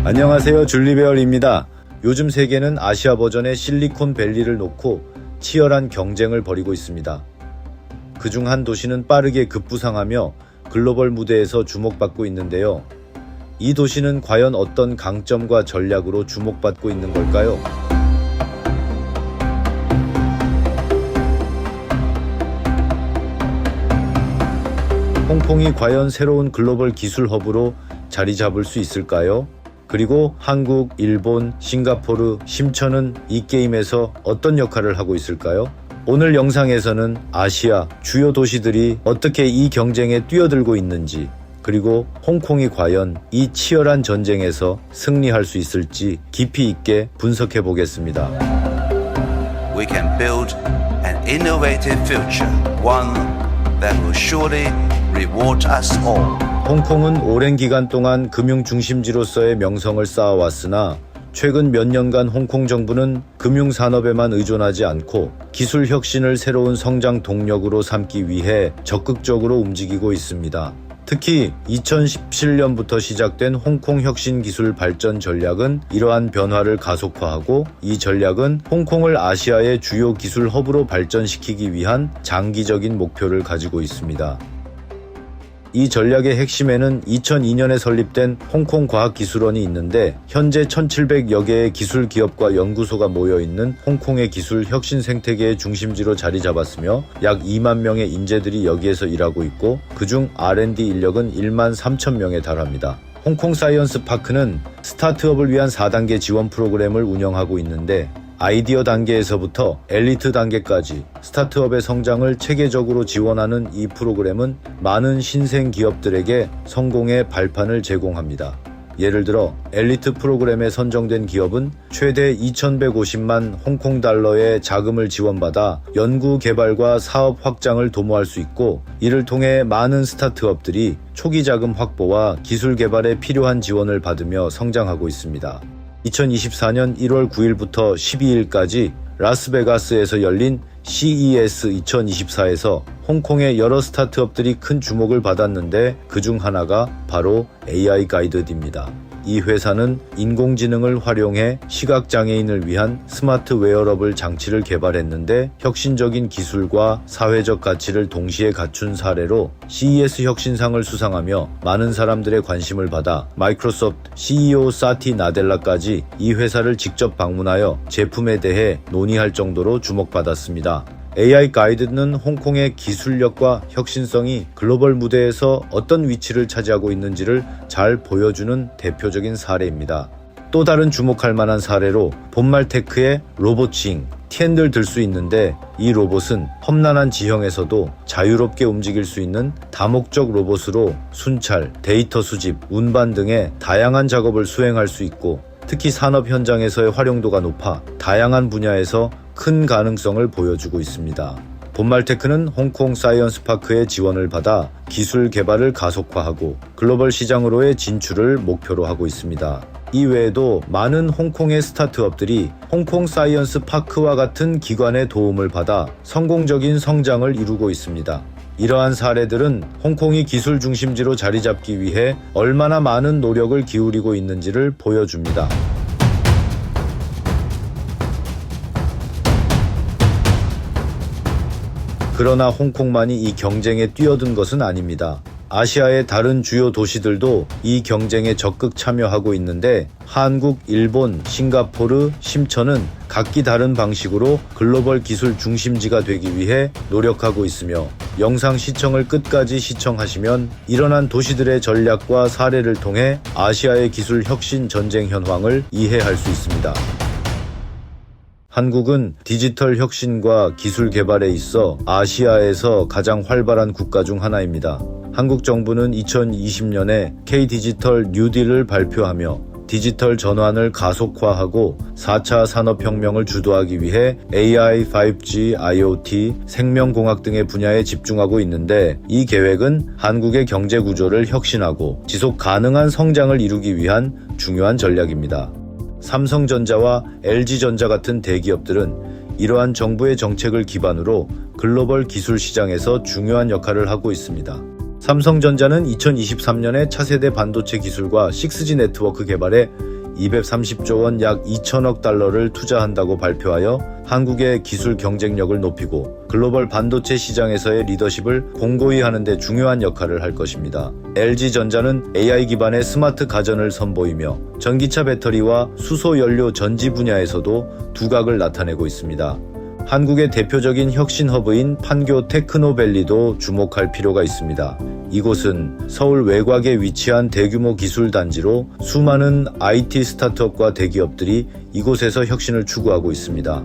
안녕하세요, 줄리베얼입니다. 요즘 세계는 아시아 버전의 실리콘밸리를 놓고 치열한 경쟁을 벌이고 있습니다. 그중 한 도시는 빠르게 급부상하며 글로벌 무대에서 주목받고 있는데요. 이 도시는 과연 어떤 강점과 전략으로 주목받고 있는 걸까요? 홍콩이 과연 새로운 글로벌 기술 허브로 자리 잡을 수 있을까요? 그리고 한국, 일본, 싱가포르, 심천은 이 게임에서 어떤 역할을 하고 있을까요? 오늘 영상에서는 아시아 주요 도시들이 어떻게 이 경쟁에 뛰어들고 있는지, 그리고 홍콩이 과연 이 치열한 전쟁에서 승리할 수 있을지 깊이 있게 분석해 보겠습니다. We can build an innovative future, one that will surely reward us all. 홍콩은 오랜 기간 동안 금융 중심지로서의 명성을 쌓아왔으나 최근 몇 년간 홍콩 정부는 금융 산업에만 의존하지 않고 기술 혁신을 새로운 성장 동력으로 삼기 위해 적극적으로 움직이고 있습니다. 특히 2017년부터 시작된 홍콩 혁신 기술 발전 전략은 이러한 변화를 가속화하고, 이 전략은 홍콩을 아시아의 주요 기술 허브로 발전시키기 위한 장기적인 목표를 가지고 있습니다. 이 전략의 핵심에는 2002년에 설립된 홍콩과학기술원이 있는데, 현재 1700여 개의 기술 기업과 연구소가 모여있는 홍콩의 기술 혁신 생태계의 중심지로 자리 잡았으며 약 2만 명의 인재들이 여기에서 일하고 있고, 그중 R&D 인력은 1만 3천 명에 달합니다. 홍콩 사이언스 파크는 스타트업을 위한 4단계 지원 프로그램을 운영하고 있는데, 아이디어 단계에서부터 엘리트 단계까지 스타트업의 성장을 체계적으로 지원하는 이 프로그램은 많은 신생 기업들에게 성공의 발판을 제공합니다. 예를 들어 엘리트 프로그램에 선정된 기업은 최대 2,150만 홍콩 달러의 자금을 지원받아 연구 개발과 사업 확장을 도모할 수 있고, 이를 통해 많은 스타트업들이 초기 자금 확보와 기술 개발에 필요한 지원을 받으며 성장하고 있습니다. 2024년 1월 9일부터 12일까지 라스베가스에서 열린 CES 2024에서 홍콩의 여러 스타트업들이 큰 주목을 받았는데, 그중 하나가 바로 AI 가이드입니다. 이 회사는 인공지능을 활용해 시각장애인을 위한 스마트 웨어러블 장치를 개발했는데, 혁신적인 기술과 사회적 가치를 동시에 갖춘 사례로 CES 혁신상을 수상하며 많은 사람들의 관심을 받아 마이크로소프트 CEO 사티 나델라까지 이 회사를 직접 방문하여 제품에 대해 논의할 정도로 주목받았습니다. AI 가이드는 홍콩의 기술력과 혁신성이 글로벌 무대에서 어떤 위치를 차지하고 있는지를 잘 보여주는 대표적인 사례입니다. 또 다른 주목할 만한 사례로 본말테크의 로봇칭, 티엔들 들 수 있는데, 이 로봇은 험난한 지형에서도 자유롭게 움직일 수 있는 다목적 로봇으로 순찰, 데이터 수집, 운반 등의 다양한 작업을 수행할 수 있고, 특히 산업 현장에서의 활용도가 높아 다양한 분야에서 큰 가능성을 보여주고 있습니다. 본말테크는 홍콩 사이언스 파크의 지원을 받아 기술 개발을 가속화하고 글로벌 시장으로의 진출을 목표로 하고 있습니다. 이 외에도 많은 홍콩의 스타트업들이 홍콩 사이언스 파크와 같은 기관의 도움을 받아 성공적인 성장을 이루고 있습니다. 이러한 사례들은 홍콩이 기술 중심지로 자리 잡기 위해 얼마나 많은 노력을 기울이고 있는지를 보여줍니다. 그러나 홍콩만이 이 경쟁에 뛰어든 것은 아닙니다. 아시아의 다른 주요 도시들도 이 경쟁에 적극 참여하고 있는데, 한국, 일본, 싱가포르, 심천은 각기 다른 방식으로 글로벌 기술 중심지가 되기 위해 노력하고 있으며, 영상 시청을 끝까지 시청하시면 일어난 도시들의 전략과 사례를 통해 아시아의 기술 혁신 전쟁 현황을 이해할 수 있습니다. 한국은 디지털 혁신과 기술 개발에 있어 아시아에서 가장 활발한 국가 중 하나입니다. 한국 정부는 2020년에 K-디지털 뉴딜을 발표하며 디지털 전환을 가속화하고 4차 산업혁명을 주도하기 위해 AI, 5G, IoT, 생명공학 등의 분야에 집중하고 있는데, 이 계획은 한국의 경제 구조를 혁신하고 지속 가능한 성장을 이루기 위한 중요한 전략입니다. 삼성전자와 LG전자 같은 대기업들은 이러한 정부의 정책을 기반으로 글로벌 기술 시장에서 중요한 역할을 하고 있습니다. 삼성전자는 2023년에 차세대 반도체 기술과 6G 네트워크 개발에 230조 원 약 2천억 달러를 투자한다고 발표하여 한국의 기술 경쟁력을 높이고 글로벌 반도체 시장에서의 리더십을 공고히 하는 데 중요한 역할을 할 것입니다. LG전자는 AI 기반의 스마트 가전을 선보이며 전기차 배터리와 수소 연료 전지 분야에서도 두각을 나타내고 있습니다. 한국의 대표적인 혁신 허브인 판교 테크노밸리도 주목할 필요가 있습니다. 이곳은 서울 외곽에 위치한 대규모 기술 단지로 수많은 IT 스타트업과 대기업들이 이곳에서 혁신을 추구하고 있습니다.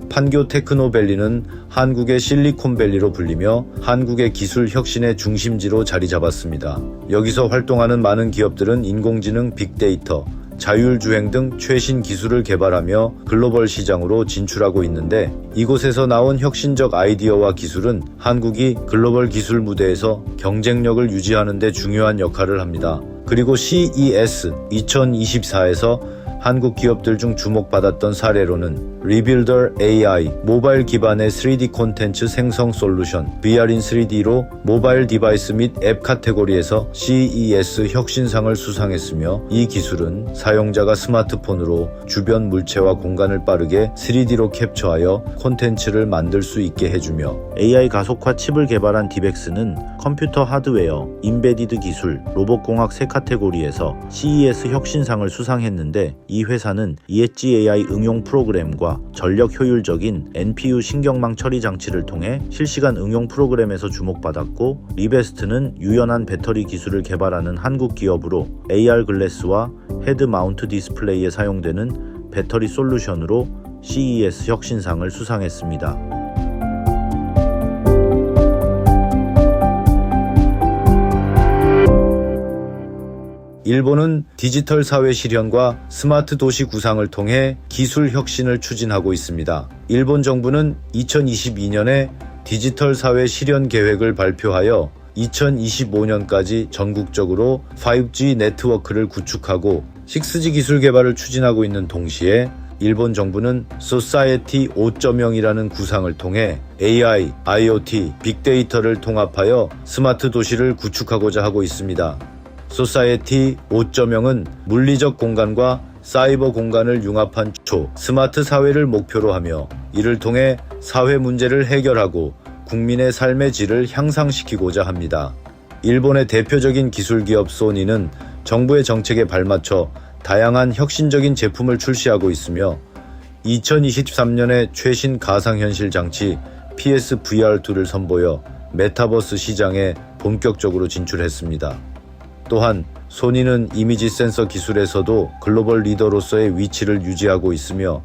판교 테크노밸리는 한국의 실리콘밸리로 불리며 한국의 기술 혁신의 중심지로 자리 잡았습니다. 여기서 활동하는 많은 기업들은 인공지능, 빅데이터, 자율주행 등 최신 기술을 개발하며 글로벌 시장으로 진출하고 있는데 이곳에서 나온 혁신적 아이디어와 기술은 한국이 글로벌 기술 무대에서 경쟁력을 유지하는 데 중요한 역할을 합니다. 그리고 CES 2024에서 한국 기업들 중 주목받았던 사례로는 리빌더 AI, 모바일 기반의 3D 콘텐츠 생성 솔루션, VR인 3D로 모바일 디바이스 및 앱 카테고리에서 CES 혁신상을 수상했으며 이 기술은 사용자가 스마트폰으로 주변 물체와 공간을 빠르게 3D로 캡처하여 콘텐츠를 만들 수 있게 해주며 AI 가속화 칩을 개발한 디벡스는 컴퓨터 하드웨어, 인베디드 기술, 로봇공학 세 카테고리에서 CES 혁신상을 수상했는데 이 회사는 ESG AI 응용 프로그램과 전력 효율적인 NPU 신경망 처리 장치를 통해 실시간 응용 프로그램에서 주목받았고 리베스트는 유연한 배터리 기술을 개발하는 한국 기업으로 AR 글래스와 헤드 마운트 디스플레이에 사용되는 배터리 솔루션으로 CES 혁신상을 수상했습니다. 일본은 디지털 사회 실현과 스마트 도시 구상을 통해 기술 혁신을 추진하고 있습니다. 일본 정부는 2022년에 디지털 사회 실현 계획을 발표하여 2025년까지 전국적으로 5G 네트워크를 구축하고 6G 기술 개발을 추진하고 있는 동시에 일본 정부는 소사이어티 5.0이라는 구상을 통해 AI, IoT, 빅데이터를 통합하여 스마트 도시를 구축하고자 하고 있습니다. 소사이어티 5.0은 물리적 공간과 사이버 공간을 융합한 스마트 사회를 목표로 하며 이를 통해 사회 문제를 해결하고 국민의 삶의 질을 향상시키고자 합니다. 일본의 대표적인 기술기업 소니는 정부의 정책에 발맞춰 다양한 혁신적인 제품을 출시하고 있으며 2023년에 최신 가상현실 장치 PSVR2를 선보여 메타버스 시장에 본격적으로 진출했습니다. 또한 소니는 이미지 센서 기술에서도 글로벌 리더로서의 위치를 유지하고 있으며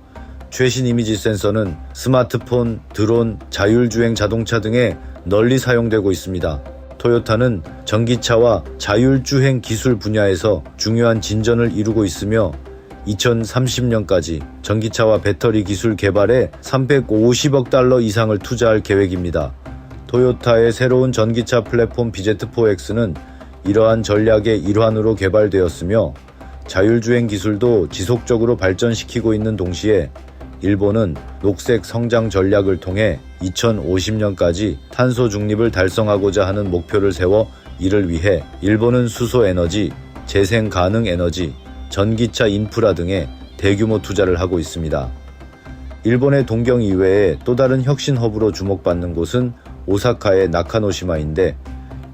최신 이미지 센서는 스마트폰, 드론, 자율주행 자동차 등에 널리 사용되고 있습니다. 토요타는 전기차와 자율주행 기술 분야에서 중요한 진전을 이루고 있으며 2030년까지 전기차와 배터리 기술 개발에 350억 달러 이상을 투자할 계획입니다. 토요타의 새로운 전기차 플랫폼 BZ4X는 이러한 전략의 일환으로 개발되었으며 자율주행 기술도 지속적으로 발전시키고 있는 동시에 일본은 녹색 성장 전략을 통해 2050년까지 탄소 중립을 달성하고자 하는 목표를 세워 이를 위해 일본은 수소 에너지, 재생 가능 에너지, 전기차 인프라 등에 대규모 투자를 하고 있습니다. 일본의 동경 이외에 또 다른 혁신 허브로 주목받는 곳은 오사카의 나카노시마인데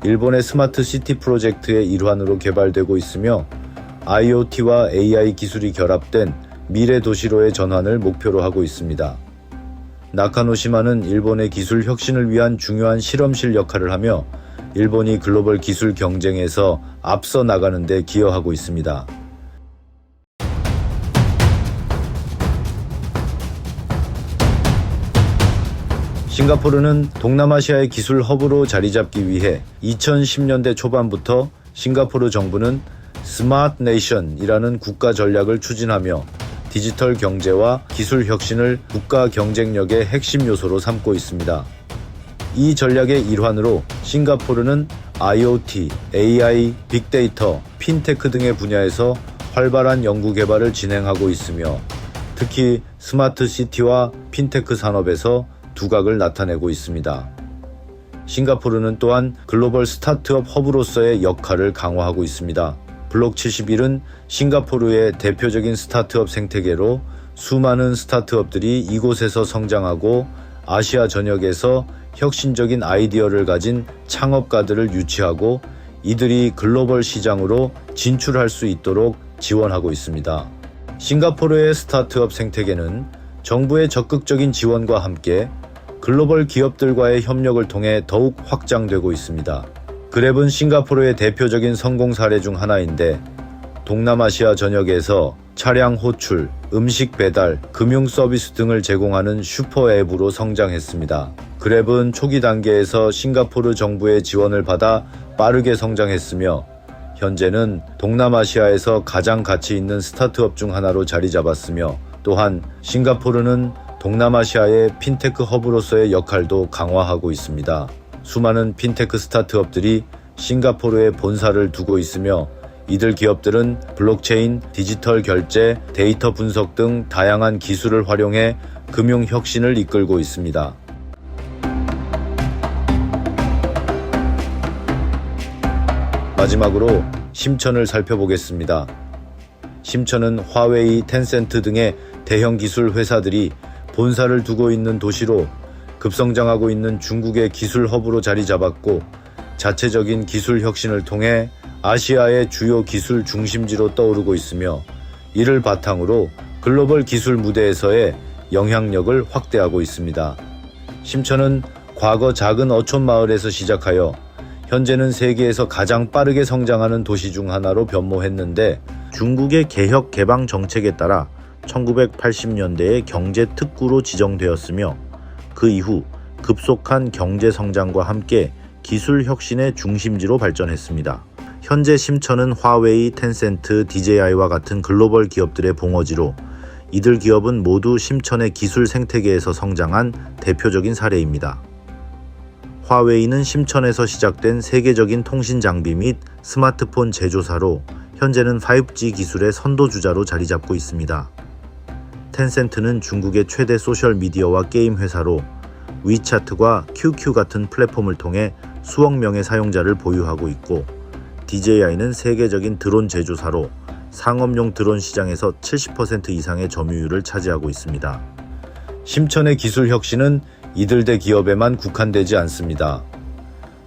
일본의 스마트 시티 프로젝트의 일환으로 개발되고 있으며 IoT와 AI 기술이 결합된 미래 도시로의 전환을 목표로 하고 있습니다. 나카노시마는 일본의 기술 혁신을 위한 중요한 실험실 역할을 하며 일본이 글로벌 기술 경쟁에서 앞서 나가는 데 기여하고 있습니다. 싱가포르는 동남아시아의 기술 허브로 자리 잡기 위해 2010년대 초반부터 싱가포르 정부는 스마트 네이션이라는 국가 전략을 추진하며 디지털 경제와 기술 혁신을 국가 경쟁력의 핵심 요소로 삼고 있습니다. 이 전략의 일환으로 싱가포르는 IoT, AI, 빅데이터, 핀테크 등의 분야에서 활발한 연구 개발을 진행하고 있으며 특히 스마트 시티와 핀테크 산업에서 두각을 나타내고 있습니다. 싱가포르는 또한 글로벌 스타트업 허브로서의 역할을 강화하고 있습니다. 블록 71은 싱가포르의 대표적인 스타트업 생태계로 수많은 스타트업들이 이곳에서 성장하고 아시아 전역에서 혁신적인 아이디어를 가진 창업가들을 유치하고 이들이 글로벌 시장으로 진출할 수 있도록 지원하고 있습니다. 싱가포르의 스타트업 생태계는 정부의 적극적인 지원과 함께 글로벌 기업들과의 협력을 통해 더욱 확장되고 있습니다. 그랩은 싱가포르의 대표적인 성공 사례 중 하나인데 동남아시아 전역에서 차량 호출, 음식 배달, 금융 서비스 등을 제공하는 슈퍼 앱으로 성장했습니다. 그랩은 초기 단계에서 싱가포르 정부의 지원을 받아 빠르게 성장했으며 현재는 동남아시아에서 가장 가치 있는 스타트업 중 하나로 자리 잡았으며 또한 싱가포르는 동남아시아의 핀테크 허브로서의 역할도 강화하고 있습니다. 수많은 핀테크 스타트업들이 싱가포르에 본사를 두고 있으며 이들 기업들은 블록체인, 디지털 결제, 데이터 분석 등 다양한 기술을 활용해 금융 혁신을 이끌고 있습니다. 마지막으로 심천을 살펴보겠습니다. 심천은 화웨이, 텐센트 등의 대형 기술 회사들이 본사를 두고 있는 도시로 급성장하고 있는 중국의 기술 허브로 자리 잡았고 자체적인 기술 혁신을 통해 아시아의 주요 기술 중심지로 떠오르고 있으며 이를 바탕으로 글로벌 기술 무대에서의 영향력을 확대하고 있습니다. 심천은 과거 작은 어촌 마을에서 시작하여 현재는 세계에서 가장 빠르게 성장하는 도시 중 하나로 변모했는데 중국의 개혁 개방 정책에 따라 1980년대에 경제 특구로 지정되었으며 그 이후 급속한 경제 성장과 함께 기술 혁신의 중심지로 발전했습니다. 현재 심천은 화웨이, 텐센트, DJI와 같은 글로벌 기업들의 봉어지로 이들 기업은 모두 심천의 기술 생태계에서 성장한 대표적인 사례입니다. 화웨이는 심천에서 시작된 세계적인 통신 장비 및 스마트폰 제조사로 현재는 5G 기술의 선도주자로 자리 잡고 있습니다. 텐센트는 중국의 최대 소셜미디어와 게임 회사로 위차트과 QQ 같은 플랫폼을 통해 수억 명의 사용자를 보유하고 있고 DJI는 세계적인 드론 제조사로 상업용 드론 시장에서 70% 이상의 점유율을 차지하고 있습니다. 심천의 기술 혁신은 이들 대 기업에만 국한되지 않습니다.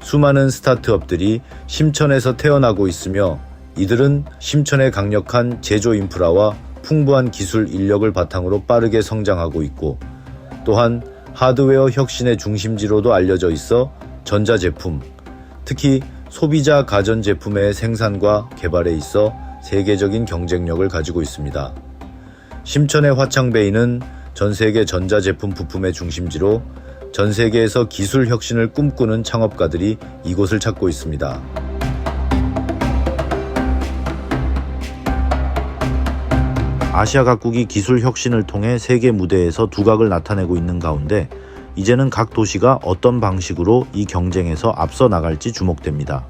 수많은 스타트업들이 심천에서 태어나고 있으며 이들은 심천의 강력한 제조 인프라와 풍부한 기술 인력을 바탕으로 빠르게 성장하고 있고 또한 하드웨어 혁신의 중심지로도 알려져 있어 전자제품, 특히 소비자 가전제품의 생산과 개발에 있어 세계적인 경쟁력을 가지고 있습니다. 심천의 화창베이는 전 세계 전자제품 부품의 중심지로 전 세계에서 기술 혁신을 꿈꾸는 창업가들이 이곳을 찾고 있습니다. 아시아 각국이 기술 혁신을 통해 세계 무대에서 두각을 나타내고 있는 가운데 이제는 각 도시가 어떤 방식으로 이 경쟁에서 앞서 나갈지 주목됩니다.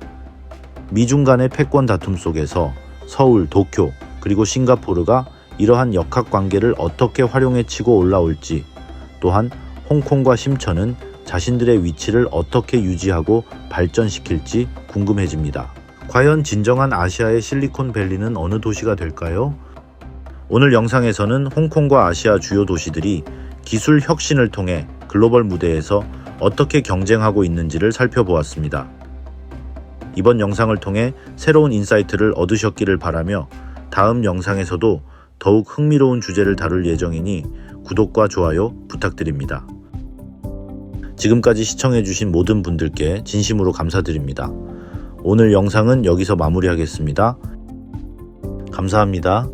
미중 간의 패권 다툼 속에서 서울, 도쿄, 그리고 싱가포르가 이러한 역학관계를 어떻게 활용해 치고 올라올지, 또한 홍콩과 심천은 자신들의 위치를 어떻게 유지하고 발전시킬지 궁금해집니다. 과연 진정한 아시아의 실리콘밸리는 어느 도시가 될까요? 오늘 영상에서는 홍콩과 아시아 주요 도시들이 기술 혁신을 통해 글로벌 무대에서 어떻게 경쟁하고 있는지를 살펴보았습니다. 이번 영상을 통해 새로운 인사이트를 얻으셨기를 바라며 다음 영상에서도 더욱 흥미로운 주제를 다룰 예정이니 구독과 좋아요 부탁드립니다. 지금까지 시청해주신 모든 분들께 진심으로 감사드립니다. 오늘 영상은 여기서 마무리하겠습니다. 감사합니다.